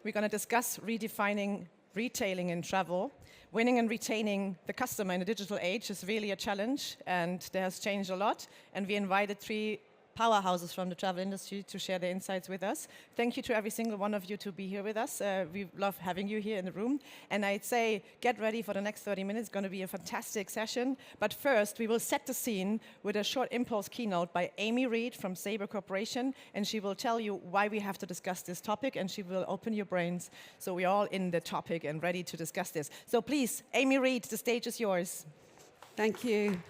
We're going to discuss redefining retailing in travel. Winning and retaining the customer in a digital age is really a challenge, and there has changed a lot. And we invited three powerhouses from the travel industry to share their insights with us. Thank you to every single one of you to be here with us. We love having you here in the room. And I'd say get ready for the next 30 minutes. It's going to be a fantastic session. But first, we will set the scene with a short impulse keynote by Amy Reed from Sabre Corporation. And she will tell you why we have to discuss this topic, and she will open your brains so we're all in the topic and ready to discuss this. So please, Amy Reed, the stage is yours. Thank you.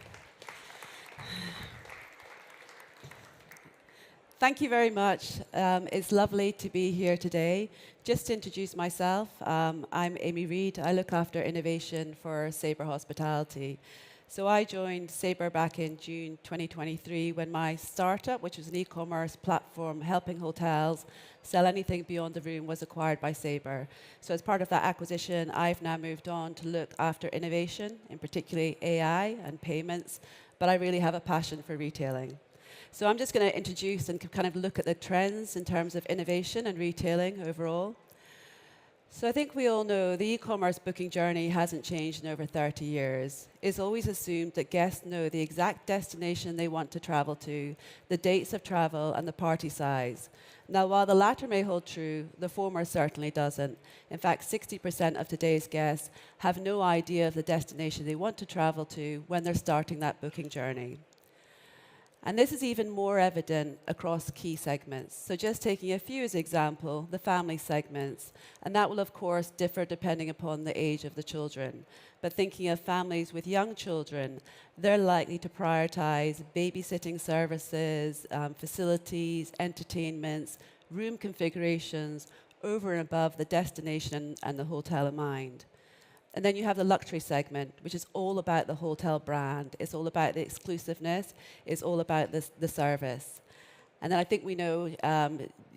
Thank you very much. It's lovely to be here today. Just to introduce myself, I'm Amy Reed. I look after innovation for Sabre Hospitality. So I joined Sabre back in June 2023 when my startup, which was an e-commerce platform helping hotels sell anything beyond the room, was acquired by Sabre. So as part of that acquisition, I've now moved on to look after innovation, in particularly AI and payments, but I really have a passion for retailing. So I'm just going to introduce and kind of look at the trends in terms of innovation and retailing overall. So I think we all know the e-commerce booking journey hasn't changed in over 30 years. It's always assumed that guests know the exact destination they want to travel to, the dates of travel, and the party size. Now, while the latter may hold true, the former certainly doesn't. In fact, 60% of today's guests have no idea of the destination they want to travel to when they're starting that booking journey. And this is even more evident across key segments. So just taking a few as example, the family segments, and that will of course differ depending upon the age of the children. But thinking of families with young children, they're likely to prioritize babysitting services, facilities, entertainments, room configurations over and above the destination and the hotel in mind. And then you have the luxury segment, which is all about the hotel brand. It's all about the exclusiveness. It's all about the service. And then I think we know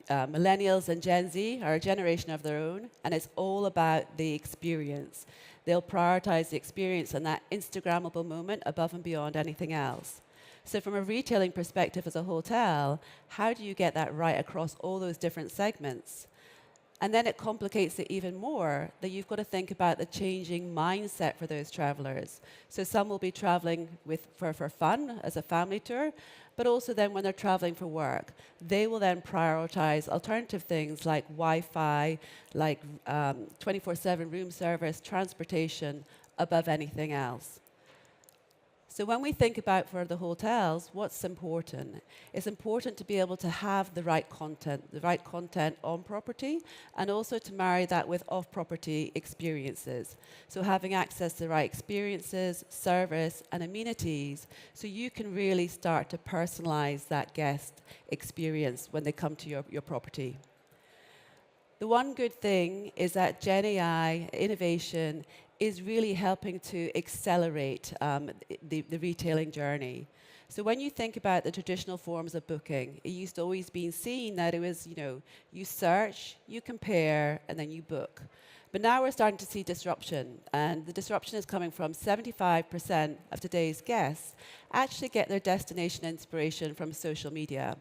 millennials and Gen Z are a generation of their own, and it's all about the experience. They'll prioritize the experience and that Instagrammable moment above and beyond anything else. So from a retailing perspective as a hotel, how do you get that right across all those different segments? And then it complicates it even more that you've got to think about the changing mindset for those travelers. So some will be traveling for fun as a family tour, but also then when they're traveling for work, they will then prioritize alternative things like Wi-Fi, like 24/7 room service, transportation, above anything else. So when we think about for the hotels, what's important? It's important to be able to have the right content on property, and also to marry that with off-property experiences. So having access to the right experiences, service, and amenities, so you can really start to personalize that guest experience when they come to your property. The one good thing is that Gen AI innovation is really helping to accelerate the retailing journey. So when you think about the traditional forms of booking, it used to always be seen that it was, you search, you compare, and then you book. But now we're starting to see disruption, and the disruption is coming from 75% of today's guests actually get their destination inspiration from social media.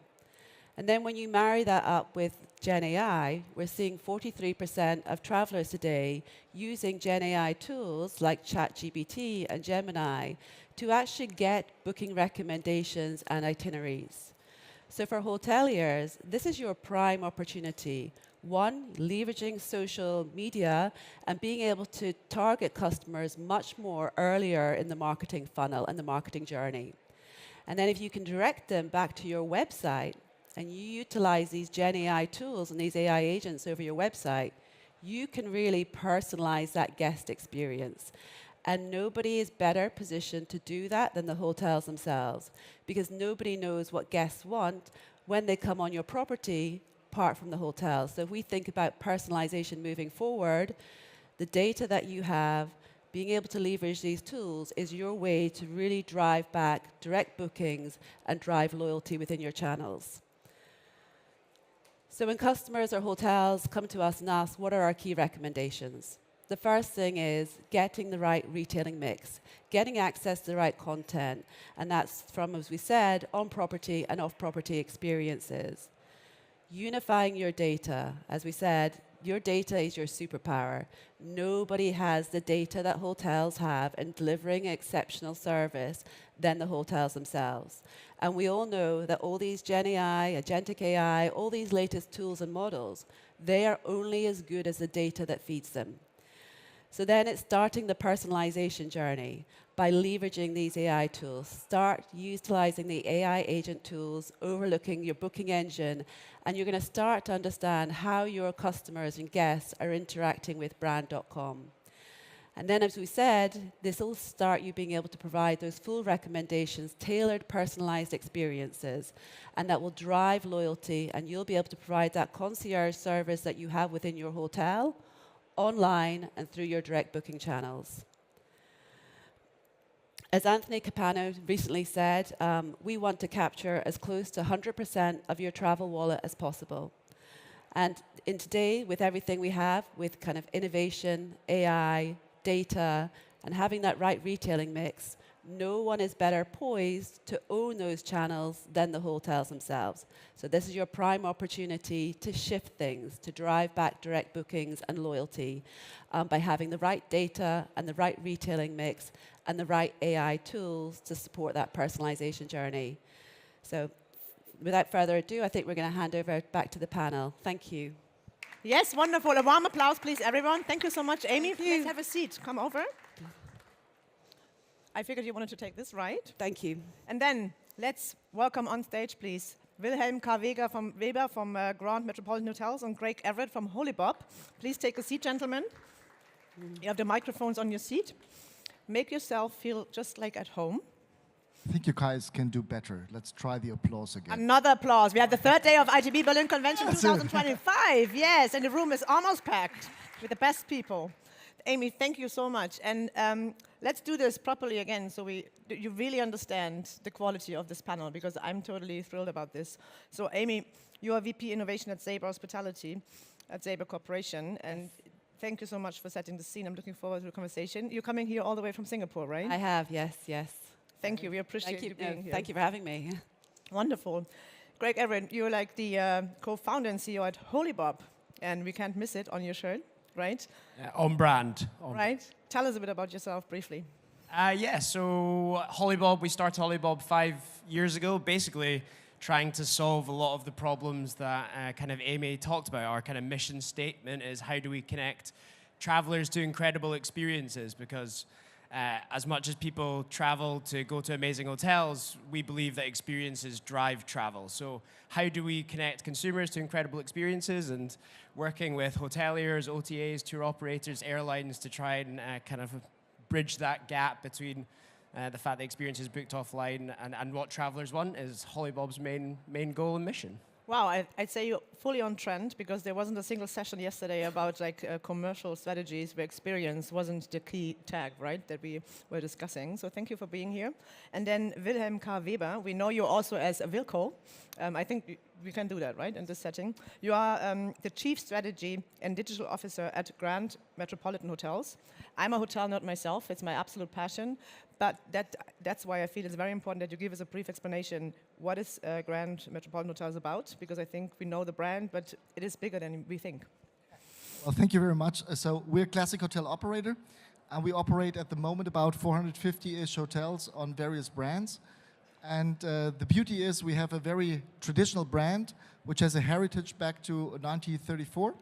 And then when you marry that up with Gen AI, we're seeing 43% of travelers today using Gen AI tools like ChatGPT and Gemini to actually get booking recommendations and itineraries. So for hoteliers, this is your prime opportunity. One, leveraging social media and being able to target customers much more earlier in the marketing funnel and the marketing journey. And then if you can direct them back to your website, and you utilize these Gen AI tools and these AI agents over your website, you can really personalize that guest experience. And nobody is better positioned to do that than the hotels themselves, because nobody knows what guests want when they come on your property, apart from the hotel. So if we think about personalization moving forward, the data that you have, being able to leverage these tools is your way to really drive back direct bookings and drive loyalty within your channels. So when customers or hotels come to us and ask, what are our key recommendations? The first thing is getting the right retailing mix, getting access to the right content, and that's from, as we said, on-property and off-property experiences. Unifying your data, as we said, your data is your superpower. Nobody has the data that hotels have in delivering exceptional service than the hotels themselves. And we all know that all these Gen AI, agentic AI, all these latest tools and models, they are only as good as the data that feeds them. So then it's starting the personalization journey by leveraging these AI tools. Start utilizing the AI agent tools, overlooking your booking engine, and you're going to start to understand how your customers and guests are interacting with brand.com. And then, as we said, this will start you being able to provide those full recommendations, tailored, personalized experiences, and that will drive loyalty, and you'll be able to provide that concierge service that you have within your hotel, online, and through your direct booking channels. As Anthony Capano recently said, we want to capture as close to 100% of your travel wallet as possible. And in today, with everything we have, with kind of innovation, AI, data, and having that right retailing mix, no one is better poised to own those channels than the hotels themselves. So this is your prime opportunity to shift things, to drive back direct bookings and loyalty by having the right data and the right retailing mix and the right AI tools to support that personalization journey. So without further ado, I think we're going to hand over back to the panel. Thank you. Yes, wonderful. A warm applause, please, everyone. Thank you so much, Amy. Please have a seat. Come over. I figured you wanted to take this, right? Thank you. And then let's welcome on stage, please, Wilhelm K. Weber from Grand Metropolitan Hotels and Greg Everett from Holy Bob. Please take a seat, gentlemen. You have the microphones on your seat. Make yourself feel just like at home. I think you guys can do better. Let's try the applause again. Another applause. We had the third day of ITB Berlin Convention 2025. Yes, and the room is almost packed with the best people. Amy, thank you so much. And let's do this properly again so you really understand the quality of this panel, because I'm totally thrilled about this. So Amy, you are VP Innovation at Sabre Hospitality, at Sabre Corporation. And thank you so much for setting the scene. I'm looking forward to the conversation. You're coming here all the way from Singapore, right? I have, yes, yes. Thank you. We appreciate you being here. Thank you for having me. Wonderful. Greg Everett, you're like the co-founder and CEO at Holy Bob, and we can't miss it on your shirt, right? On brand. Right. Tell us a bit about yourself briefly. So Holy Bob, we started Holy Bob 5 years ago, basically trying to solve a lot of the problems that kind of Amy talked about. Our kind of mission statement is, how do we connect travelers to incredible experiences? Because as much as people travel to go to amazing hotels, we believe that experiences drive travel. So how do we connect consumers to incredible experiences? And working with hoteliers, OTAs, tour operators, airlines to try and kind of bridge that gap between the fact that experience is booked offline and what travelers want is Holy Bob's main goal and mission. Wow, I'd say you're fully on trend, because there wasn't a single session yesterday about commercial strategies where experience wasn't the key tag, right, that we were discussing. So thank you for being here. And then Wilhelm K. Weber, we know you also as a Wilco. I think we can do that, right, in this setting. You are the Chief Strategy and Digital Officer at Grand Metropolitan Hotels. I'm a hotel nerd myself. It's my absolute passion. But that's why I feel it's very important that you give us a brief explanation. What is Grand Metropolitan Hotels about? Because I think we know the brand, but it is bigger than we think. Well, thank you very much. So we're a classic hotel operator, and we operate at the moment about 450-ish hotels on various brands. And the beauty is we have a very traditional brand, which has a heritage back to 1934.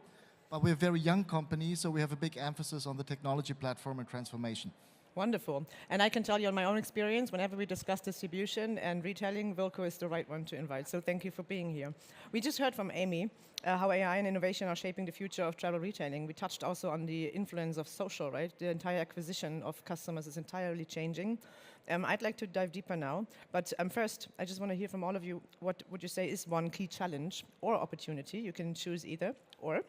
But we're a very young company, so we have a big emphasis on the technology platform and transformation. Wonderful. And I can tell you on my own experience, whenever we discuss distribution and retailing, Wilco is the right one to invite. So thank you for being here. We just heard from Amy how AI and innovation are shaping the future of travel retailing. We touched also on the influence of social, right? The entire acquisition of customers is entirely changing. I'd like to dive deeper now. But first, I just want to hear from all of you, what would you say is one key challenge or opportunity, you can choose either, or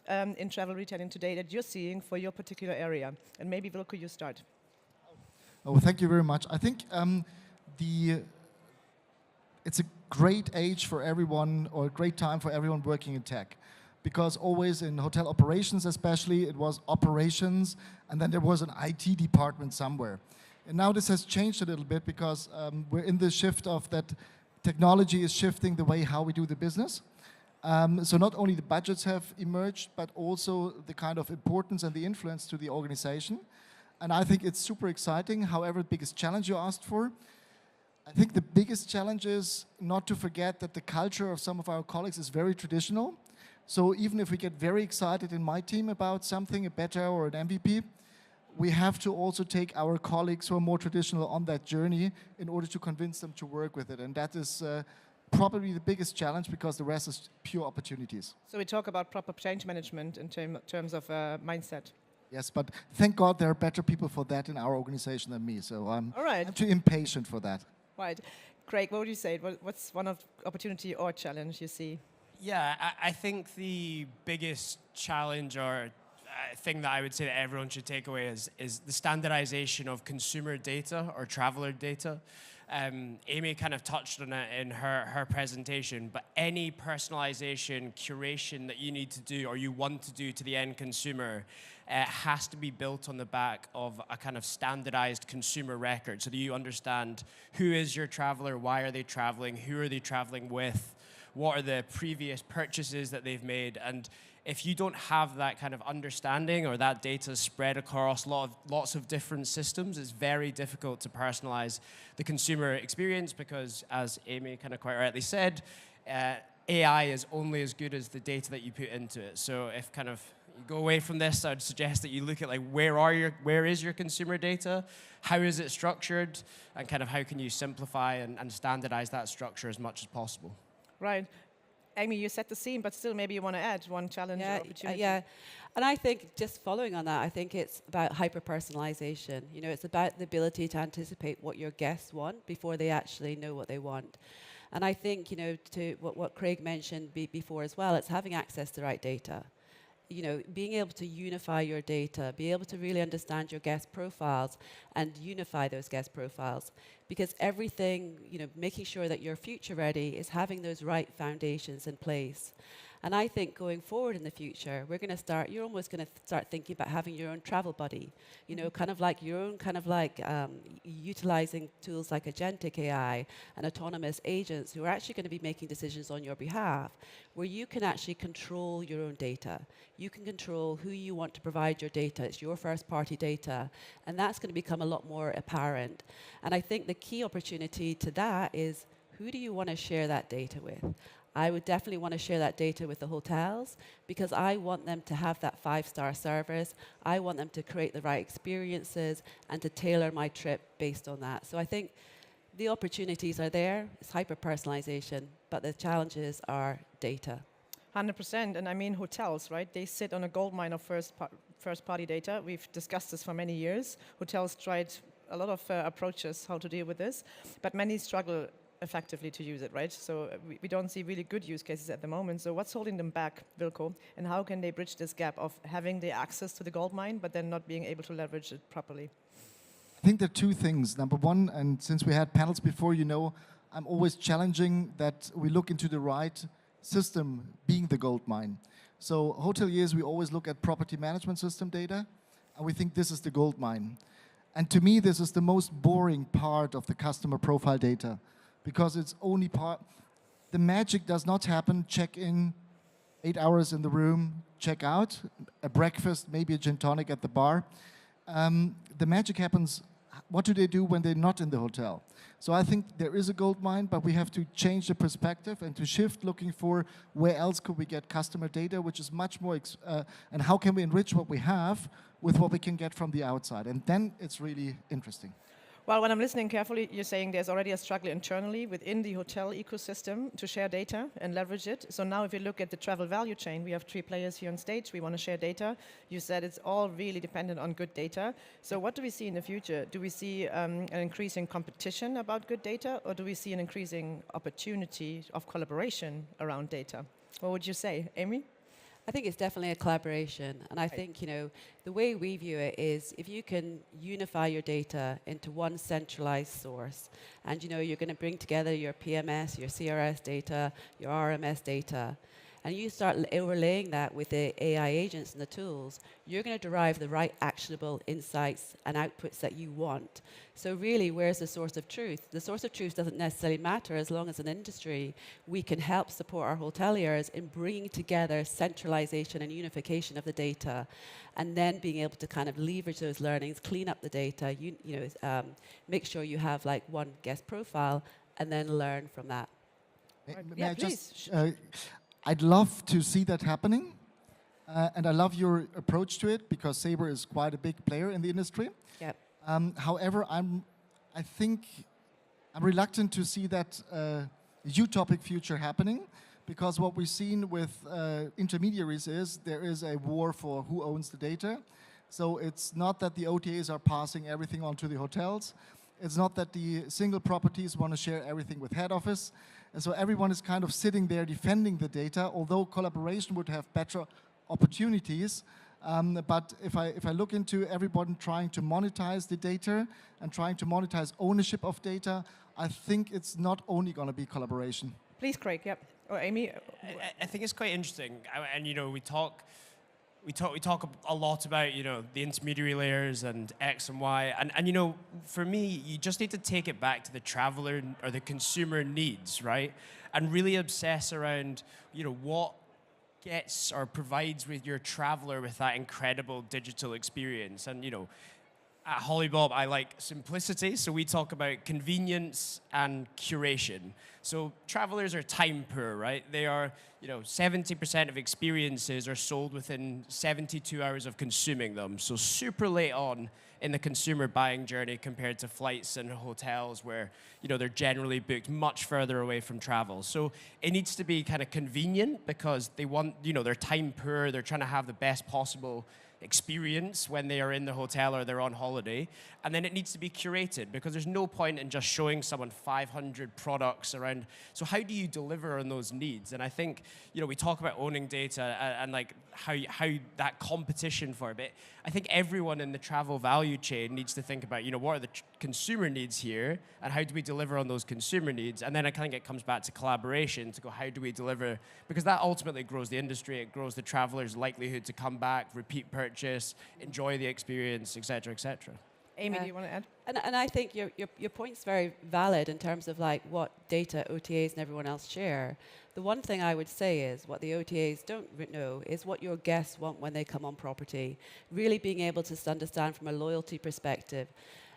in travel retailing today that you're seeing for your particular area? And maybe, Wilco, you start. Oh, thank you very much. I think it's a great age for everyone, or a great time for everyone working in tech. Because always in hotel operations especially, it was operations, and then there was an IT department somewhere. And now this has changed a little bit, because we're in the shift of that technology is shifting the way how we do the business. So not only the budgets have emerged, but also the kind of importance and the influence to the organization. And I think it's super exciting. However, the biggest challenge you asked for, I think the biggest challenge is not to forget that the culture of some of our colleagues is very traditional. So even if we get very excited in my team about something, a beta or an MVP, we have to also take our colleagues who are more traditional on that journey in order to convince them to work with it. And that is probably the biggest challenge, because the rest is pure opportunities. So we talk about proper change management in terms of mindset. Yes, but thank God there are better people for that in our organization than me. So I'm too impatient for that. Right. Craig, what would you say? What's one of opportunity or challenge you see? Yeah, I think the biggest challenge or thing that I would say that everyone should take away is the standardization of consumer data or traveler data. Amy kind of touched on it in her presentation, but any personalization, curation that you need to do or you want to do to the end consumer has to be built on the back of a kind of standardized consumer record, so that you understand who is your traveler, why are they traveling, who are they traveling with, what are the previous purchases that they've made. And if you don't have that kind of understanding, or that data spread across lots of different systems, it's very difficult to personalize the consumer experience, because, as Amy kind of quite rightly said, AI is only as good as the data that you put into it. So if kind of you go away from this, I'd suggest that you look at like where is your consumer data, how is it structured, and kind of how can you simplify and standardize that structure as much as possible. Right. Amy, you set the scene, but still maybe you want to add one challenge or opportunity. Yeah, and I think just following on that, I think it's about hyper-personalization. You know, it's about the ability to anticipate what your guests want before they actually know what they want. And I think, you know, to what Craig mentioned before as well, it's having access to the right data. You know, being able to unify your data, be able to really understand your guest profiles and unify those guest profiles. Because everything, you know, making sure that you're future ready is having those right foundations in place. And I think going forward in the future, you're almost going to start thinking about having your own travel buddy, you know, kind of like your own utilizing tools like agentic AI and autonomous agents who are actually going to be making decisions on your behalf, where you can actually control your own data. You can control who you want to provide your data. It's your first-party data, and that's going to become a lot more apparent. And I think the key opportunity to that is, who do you want to share that data with? I would definitely want to share that data with the hotels, because I want them to have that 5-star service. I want them to create the right experiences and to tailor my trip based on that. So I think the opportunities are there. It's hyper-personalization, but the challenges are data. 100%. And I mean hotels, right? They sit on a goldmine of first-party data. We've discussed this for many years. Hotels tried a lot of approaches how to deal with this, but many struggle effectively to use it, right? So we don't see really good use cases at the moment. So what's holding them back, Wilco? And how can they bridge this gap of having the access to the gold mine, but then not being able to leverage it properly? I think there are two things. Number one, and since we had panels before, you know, I'm always challenging that we look into the right system being the gold mine. So hoteliers, we always look at property management system data, and we think this is the gold mine. And to me, this is the most boring part of the customer profile data, because it's only part. The magic does not happen, check in, 8 hours in the room, check out, a breakfast, maybe a gin tonic at the bar. The magic happens, what do they do when they're not in the hotel? So I think there is a gold mine, but we have to change the perspective and to shift looking for where else could we get customer data, which is much more, and how can we enrich what we have with what we can get from the outside? And then it's really interesting. Well, when I'm listening carefully, you're saying there's already a struggle internally within the hotel ecosystem to share data and leverage it. So now if you look at the travel value chain, we have 3 players here on stage. We want to share data. You said it's all really dependent on good data. So what do we see in the future? Do we see an increasing competition about good data, or do we see an increasing opportunity of collaboration around data? What would you say, Amy? I think it's definitely a collaboration. And I think, you know, the way we view it is, if you can unify your data into one centralized source, and, you know, you're going to bring together your PMS, your CRS data, your RMS data, and you start overlaying that with the AI agents and the tools, you're going to derive the right actionable insights and outputs that you want. So really, where's the source of truth? The source of truth doesn't necessarily matter as long as an industry, we can help support our hoteliers in bringing together centralization and unification of the data, and then being able to kind of leverage those learnings, clean up the data, make sure you have like one guest profile, and then learn from that. May I just, I'd love to see that happening. And I love your approach to it because Sabre is quite a big player in the industry. Yep. However, I think I'm reluctant to see that utopic future happening, because what we've seen with intermediaries is there is a war for who owns the data. So it's not that the OTAs are passing everything on to the hotels. It's not that the single properties want to share everything with head office. And so everyone is kind of sitting there defending the data, although collaboration would have better opportunities. But if I look into everyone trying to monetize the data and trying to monetize ownership of data, I think it's not only going to be collaboration. Please, Craig. Yep. Or Amy. I think it's quite interesting, and we talk a lot about the intermediary layers and X and Y, and for me, you just need to take it back to the traveler or the consumer needs, right? And really obsess around what gets or provides with your traveler with that incredible digital experience. And at Hollybob, I like simplicity, so we talk about convenience and curation. So travelers are time poor, right? They are, 70% of experiences are sold within 72 hours of consuming them. So super late on in the consumer buying journey compared to flights and hotels where, they're generally booked much further away from travel. So it needs to be kind of convenient because they want, they're time poor, they're trying to have the best possible experience when they are in the hotel or they're on holiday. And then it needs to be curated because there's no point in just showing someone 500 products around. So how do you deliver on those needs? And I think, we talk about owning data and like how that competition for it. But I think everyone in the travel value chain needs to think about, what are the consumer needs here and how do we deliver on those consumer needs? And then I think it comes back to collaboration to go, how do we deliver? Because that ultimately grows the industry, it grows the traveler's likelihood to come back, repeat purchase, enjoy the experience, et cetera, et cetera. Amy, do you want to add? And I think your point's very valid in terms of like what data OTAs and everyone else share. The one thing I would say is what the OTAs don't know is what your guests want when they come on property. Really being able to understand from a loyalty perspective.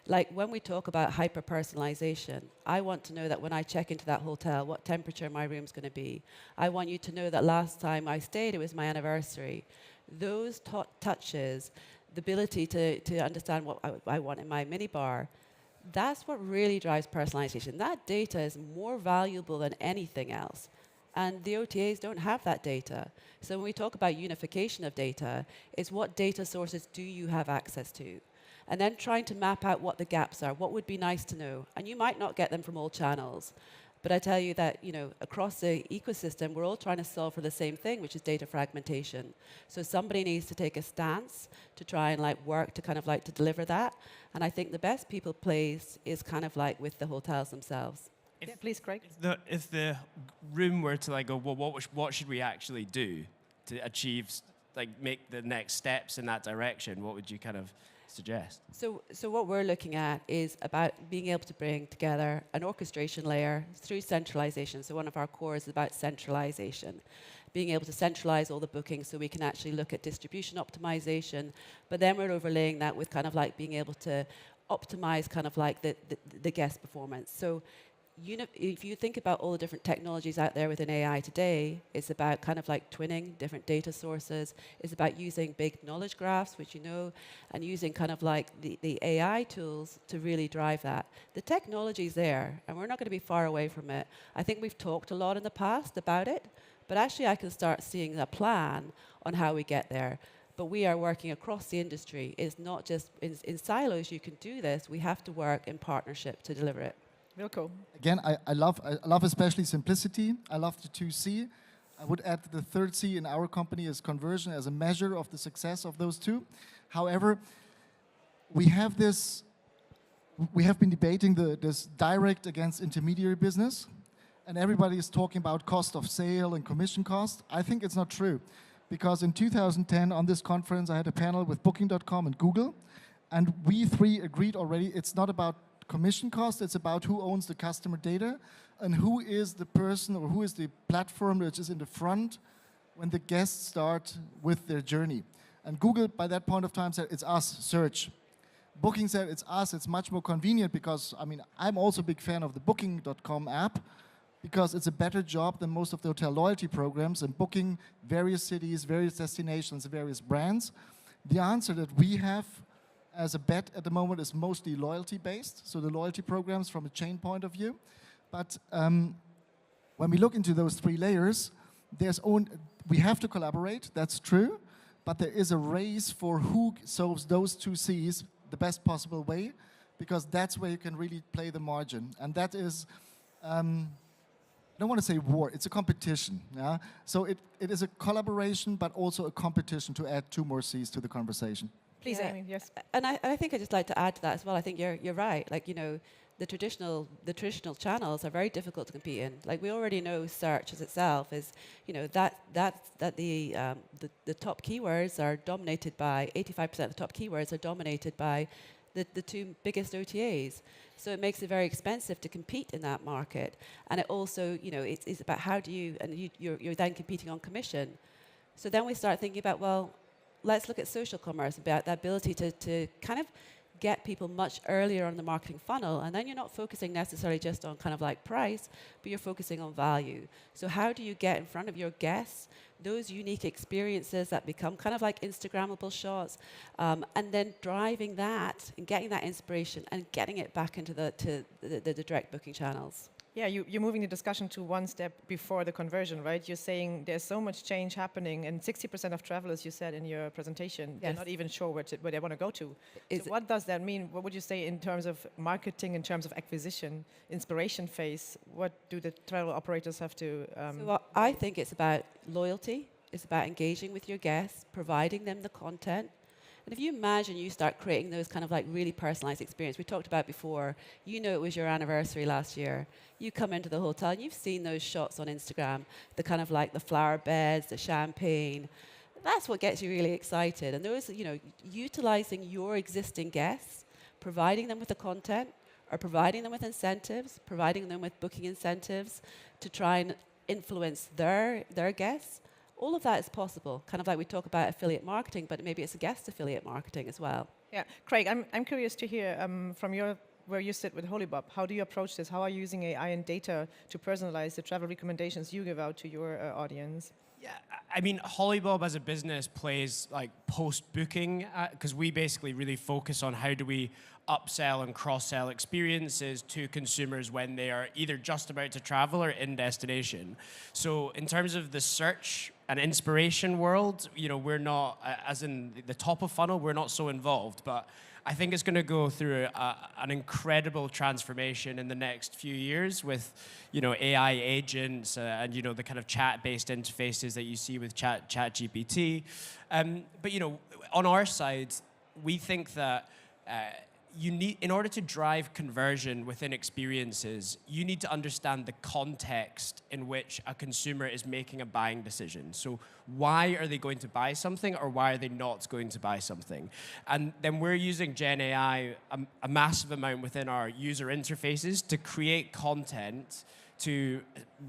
Like when we talk about hyper-personalization, I want to know that when I check into that hotel, what temperature my room's going to be. I want you to know that last time I stayed, it was my anniversary. Those touches, the ability to understand what I want in my minibar, that's what really drives personalization. That data is more valuable than anything else. And the OTAs don't have that data. So when we talk about unification of data, it's what data sources do you have access to? And then trying to map out what the gaps are, what would be nice to know. And you might not get them from all channels. But I tell you that, across the ecosystem, we're all trying to solve for the same thing, which is data fragmentation. So somebody needs to take a stance to try and work to to deliver that. And I think the best people place is kind of like with the hotels themselves. Yeah, please, Craig. If the room were to go, well, what should we actually do to achieve, make the next steps in that direction? What would you kind of suggest? So what we're looking at is about being able to bring together an orchestration layer through centralization. So one of our cores is about centralization, being able to centralize all the bookings so we can actually look at distribution optimization, but then we're overlaying that with being able to optimize the guest performance. So if you think about all the different technologies out there within AI today, it's about twinning different data sources. It's about using big knowledge graphs, which and using the AI tools to really drive that. The technology's there, and we're not going to be far away from it. I think we've talked a lot in the past about it, but actually I can start seeing a plan on how we get there. But we are working across the industry. It's not just in silos you can do this. We have to work in partnership to deliver it. Real cool. Again, I love especially simplicity. I love the 2C. I would add the third C in our company is conversion as a measure of the success of those two. However, we have been debating this direct against intermediary business. and everybody is talking about cost of sale and commission cost. I think it's not true, because in 2010 on this conference I had a panel with Booking.com and Google, and we three agreed already it's not about commission cost, it's about who owns the customer data and who is the person or who is the platform which is in the front when the guests start with their journey. And Google, by that point of time, said, it's us, search. Booking said, it's us, it's much more convenient because, I mean, I'm also a big fan of the Booking.com app because it's a better job than most of the hotel loyalty programs and booking various cities, various destinations, various brands. The answer that we have as a bet at the moment is mostly loyalty-based, so the loyalty programs from a chain point of view. But when we look into those three layers, we have to collaborate, that's true, but there is a race for who solves those two C's the best possible way, because that's where you can really play the margin. And that is, I don't want to say war, it's a competition. Yeah? So it is a collaboration, but also a competition to add two more C's to the conversation. Please, Yeah. Amy, yes. And I think I'd just like to add to that as well. I think you're right. Like, you know, the traditional channels are very difficult to compete in. Like, we already know search as itself is, you know, that the top keywords are dominated by 85% of the top keywords are dominated by the two biggest OTAs. So it makes it very expensive to compete in that market. And it also, you know, it's about how do you, and you're then competing on commission. So then we start thinking about, well, let's look at social commerce, about the ability to kind of get people much earlier on the marketing funnel, and then you're not focusing necessarily just on kind of like price, but you're focusing on value. So how do you get in front of your guests those unique experiences that become kind of like Instagrammable shots, and then driving that and getting that inspiration and getting it back into the direct booking channels? Yeah, you're moving the discussion to one step before the conversion, right? You're saying there's so much change happening, and 60% of travelers, you said in your presentation, they're not even sure where they want to go to. So what does that mean? What would you say in terms of marketing, in terms of acquisition, inspiration phase? What do the travel operators have to... So I think it's about loyalty. It's about engaging with your guests, providing them the content. And if you imagine you start creating those kind of like really personalized experience, we talked about before, you know it was your anniversary last year. You come into the hotel and you've seen those shots on Instagram, the kind of like the flower beds, the champagne. That's what gets you really excited. And those, you know, utilizing your existing guests, providing them with the content, or providing them with incentives, providing them with booking incentives to try and influence their guests. All of that is possible. Kind of like we talk about affiliate marketing, but maybe it's a guest affiliate marketing as well. Yeah, Craig, I'm curious to hear from where you sit with Holybob. How do you approach this? How are you using AI and data to personalize the travel recommendations you give out to your audience? Yeah, I mean, Holybob as a business plays like post-booking, because we basically really focus on how do we upsell and cross-sell experiences to consumers when they are either just about to travel or in destination. So in terms of the search and inspiration world, you know, we're not, as in the top of funnel, we're not so involved, but I think it's going to go through an incredible transformation in the next few years with, you know, AI agents and, you know, the kind of chat-based interfaces that you see with ChatGPT. But, you know, on our side, we think that you need, in order to drive conversion within experiences, you need to understand the context in which a consumer is making a buying decision. So why are they going to buy something, or why are they not going to buy something? And then we're using Gen AI a massive amount within our user interfaces to create content to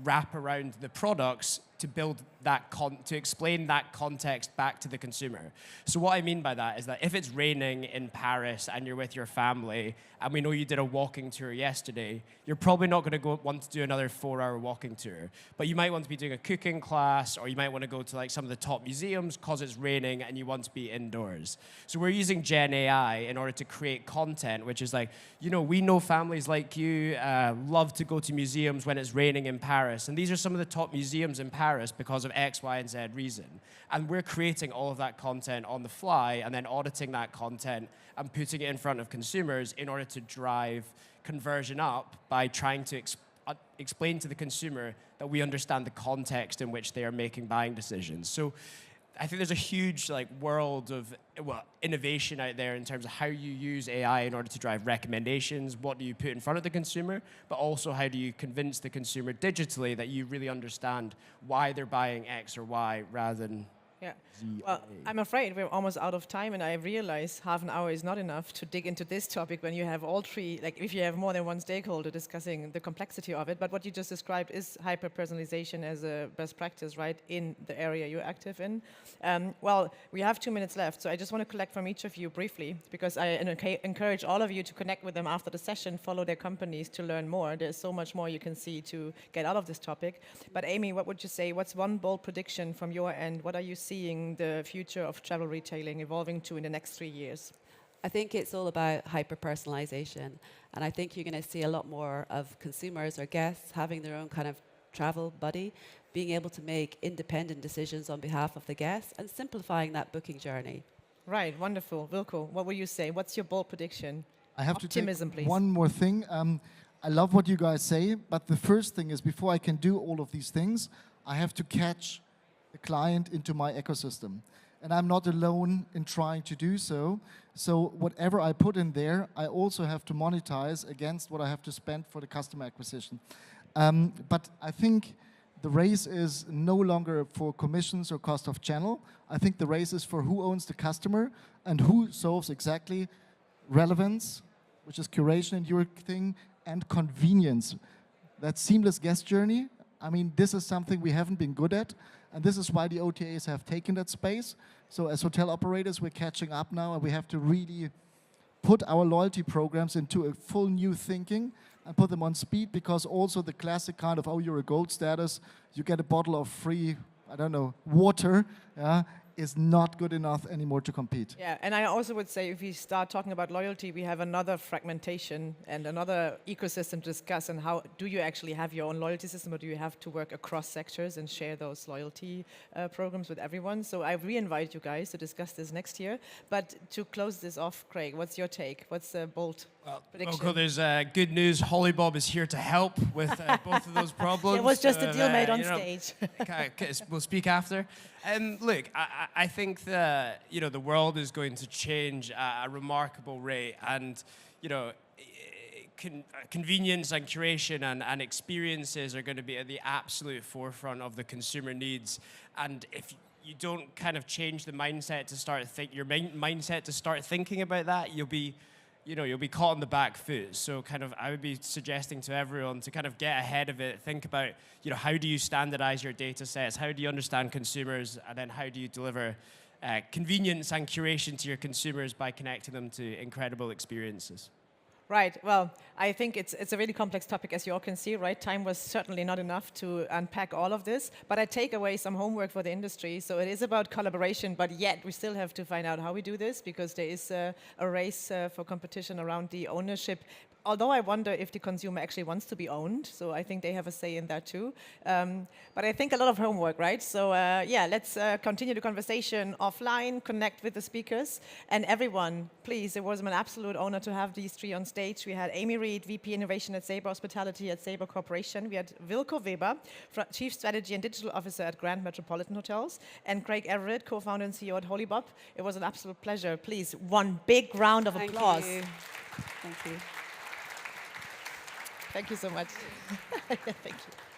wrap around the products to build that to explain that context back to the consumer. So what I mean by that is that if it's raining in Paris and you're with your family, and we know you did a walking tour yesterday, you're probably not going to want to do another 4-hour walking tour. But you might want to be doing a cooking class, or you might want to go to like some of the top museums because it's raining and you want to be indoors. So we're using Gen AI in order to create content, which is like, you know, we know families like you love to go to museums when it's raining in Paris. And these are some of the top museums in Paris because of X, Y, and Z reason. And we're creating all of that content on the fly and then auditing that content and putting it in front of consumers in order to drive conversion up by trying to explain to the consumer that we understand the context in which they are making buying decisions. So I think there's a huge world of innovation out there in terms of how you use AI in order to drive recommendations. What do you put in front of the consumer, but also how do you convince the consumer digitally that you really understand why they're buying X or Y rather than Yeah. Z. Well, I'm afraid we're almost out of time, and I realize half an hour is not enough to dig into this topic when you have all three, if you have more than one stakeholder discussing the complexity of it. But what you just described is hyper-personalization as a best practice, right, in the area you're active in. Well, we have 2 minutes left, so I just want to collect from each of you briefly, because I encourage all of you to connect with them after the session, follow their companies to learn more. There's so much more you can see to get out of this topic. But Amy, what would you say? What's one bold prediction from your end? What are you seeing the future of travel retailing evolving to in the next 3 years? I think it's all about hyper-personalization. And I think you're going to see a lot more of consumers or guests having their own kind of travel buddy, being able to make independent decisions on behalf of the guests and simplifying that booking journey. Right, wonderful. Wilco, what will you say? What's your bold prediction? I have Optimism, to take please. one more thing. I love what you guys say, but the first thing is before I can do all of these things, I have to catch the client into my ecosystem. And I'm not alone in trying to do so. So whatever I put in there, I also have to monetize against what I have to spend for the customer acquisition. But I think the race is no longer for commissions or cost of channel. I think the race is for who owns the customer and who solves exactly relevance, which is curation and your thing, and convenience. That seamless guest journey, I mean, this is something we haven't been good at, and this is why the OTAs have taken that space. So as hotel operators, we're catching up now, and we have to really put our loyalty programs into a full new thinking and put them on speed, because also the classic kind of, oh, you're a gold status, you get a bottle of free, I don't know, water, is not good enough anymore to compete. Yeah, and I also would say if we start talking about loyalty, we have another fragmentation and another ecosystem to discuss. And how do you actually have your own loyalty system, or do you have to work across sectors and share those loyalty programs with everyone? So I re-invite you guys to discuss this next year. But to close this off, Craig, what's your take? What's the bold prediction? Well, there's good news. Hollybob is here to help with both of those problems. It was just a deal made on stage. We'll speak after. Look, I think that the world is going to change at a remarkable rate, and convenience and curation and experiences are going to be at the absolute forefront of the consumer needs. And if you don't kind of change the mindset to start mindset to start thinking about that, you'll be caught on the back foot. So I would be suggesting to everyone to kind of get ahead of it, think about, how do you standardize your data sets? How do you understand consumers? And then how do you deliver convenience and curation to your consumers by connecting them to incredible experiences? Right. Well, I think it's a really complex topic, as you all can see, right? Time was certainly not enough to unpack all of this, but I take away some homework for the industry. So it is about collaboration, but yet we still have to find out how we do this, because there is a race for competition around the ownership. Although I wonder if the consumer actually wants to be owned, so I think they have a say in that too. But I think a lot of homework, right? So let's continue the conversation offline, connect with the speakers, and everyone, please, it was an absolute honor to have these three on stage. We had Amy Reed, VP Innovation at Sabre Hospitality at Sabre Corporation. We had Wilco Weber, Chief Strategy and Digital Officer at Grand Metropolitan Hotels, and Craig Everett, co-founder and CEO at Hollybob. It was an absolute pleasure. Please, one big round of applause. Thank you. Thank you. Thank you so much. Thank you.